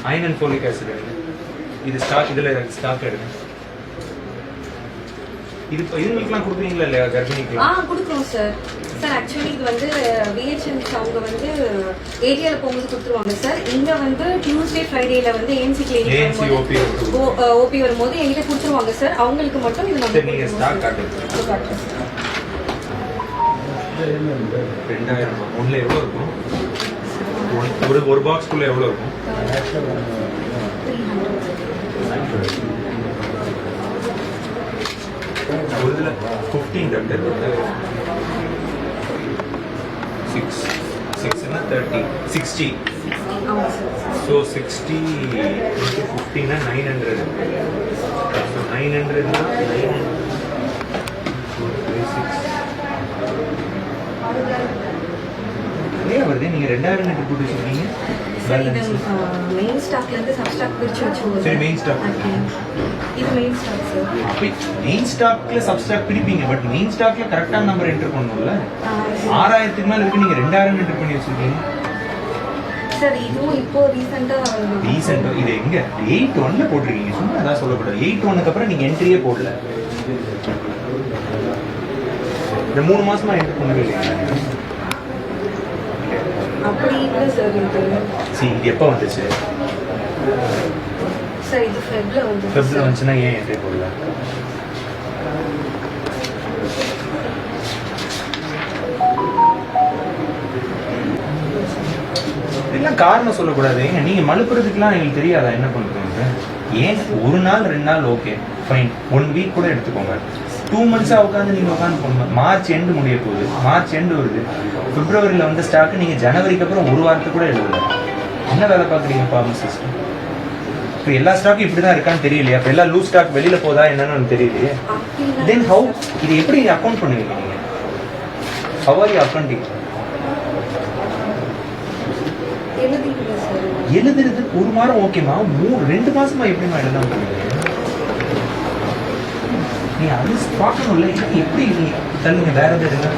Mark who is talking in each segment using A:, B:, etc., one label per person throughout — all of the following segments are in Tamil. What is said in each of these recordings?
A: அயன் அண்ட் ஃபோலிக் ஆசிட் எடுங்க. இது ஸ்டாக், இதில் ஸ்டாக் எடுங்க. இது இதுங்களுக்குலாம் கொடுக்குறீங்களா இல்லையா கர்ப்பிணிக்கு?
B: கொடுக்குறோம் சார். சார் ஆக்சுவலி இது வந்து விஹெச்எம்ஸ் அவங்க வந்து ஏரியாவில் போகும்போது கொடுத்துருவாங்க சார். இங்கே வந்து டியூஸ்டே ஃப்ரைடேல வந்து ஏஎம்சி கிளினிக் ஓபி வரும்போது எங்கிட்ட கொடுத்துருவாங்க சார். அவங்களுக்கு மட்டும் இது நம்ம
A: நீங்கள் ஸ்டாக் காட்டுங்க. 2000 ஒன்றில் எவ்வளோ இருக்கும்? ஒரு பாக்ஸ்க்குள்ளே எவ்வளோ இருக்கும்? 15 டாக்டர். 6 30 60. So 60 into 15 900. So 900 வருது. நீங்க 2000 லிட்டர் போட்டு வச்சிருக்கீங்க.
B: மெயின் ஸ்டாக்ல இருந்து சப் ஸ்டாக் பிரிச்சு வச்சுருவோம்.
A: சரி, மெயின் ஸ்டாக்.
B: இது மெயின் ஸ்டாக் சார்.
A: அப்ப மெயின் ஸ்டாக்ல சப் ஸ்டாக் பிரிப்பீங்க, பட் மெயின் ஸ்டாக்ல கரெக்டான நம்பர் என்டர் பண்ணணும்ல. 6000க்கு மேல இருக்கு, நீங்க 2000 என்டர் பண்ணி வச்சிருக்கீங்க
B: சார். இதுவும் இப்போ ரீசெண்டா
A: இது எங்க 81ல போட்டுருக்கீங்க. சும்மா அதான் சொல்லக்கூடாது. 81க்கு அப்புறம் நீங்க என்ட்ரியே போடல. இந்த 3 மாசமா என்டர் பண்ணவே இல்லையா?
B: அப்படி இல்லை சார்.
A: இது எப்போ வந்துச்சு
B: சார்? இது ஃபெப்ல
A: வந்துச்சுன்னா ஏன் என்ட்ரி போடல? இதெல்லாம் காரணம் சொல்லக்கூடாது. ஏங்க நீங்க மலுப்புறதுக்குலாம் எங்களுக்கு தெரியாதா என்ன பண்றோங்க? ஏன் ஒரு நாள் 2 நாள் ஓகே ஃபைன், 1 வீக் கூட எடுத்துக்கோங்க. 2 மந்த்ஸா உட்காந்து நீங்க உட்காந்து போகணும். மார்ச் எண்டு முடிய போகுது, மார்ச் எண்டு வருது. பிப்ரவரியில வந்து ஸ்டாக் நீங்க ஜனவரிக்கு அப்புறம் ஒரு வாரத்துக்கு கூட எழுதல. என்ன வேலை பாக்குறீங்க பார்மசிஸ்ட்? இப்போ எல்லா ஸ்டாக்கும் இப்படிதான் இருக்கான்னு தெரியலையா? இப்போ எல்லா லூஸ் ஸ்டாக் வெளியில போதா என்னன்னு தெரியலையே. தென் ஹவு இது எப்படி அக்கௌண்ட் பண்ணுவீங்க நீங்க? How are you accounting? எழுதுறது ஒரு வாரம் ஓகேமா, 2 மாசமா எப்படிமா எழுதாம பண்ணுவீங்க? நீ அது பார்க்கணும்ல. எப்படி தள்ளுங்க, வேற எதாவது எடுங்க.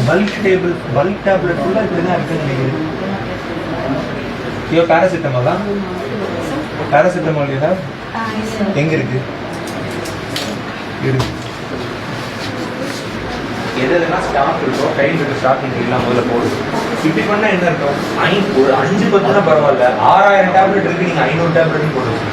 A: பல்க் டேப்லெட் ஃபுல்லா இப்படிதான் இருக்குன்னு நினைக்கிறேன். ஐயோ பேராசிட்டமாலா? பேராசிட்டமால் ஏதாவது எங்க இருக்கு? எதெல்லாம் ஸ்டாக் இருக்கோ கையில் இருக்க ஸ்டாக் நீங்க எல்லாம் முதல்ல போடுது. இப்படி பண்ணா என்ன இருக்கும்? ஒரு 5-10 பரவாயில்ல, 6000 டேப்லெட் இருக்கு, நீங்க 500 டேப்லெட் போடுவீங்க.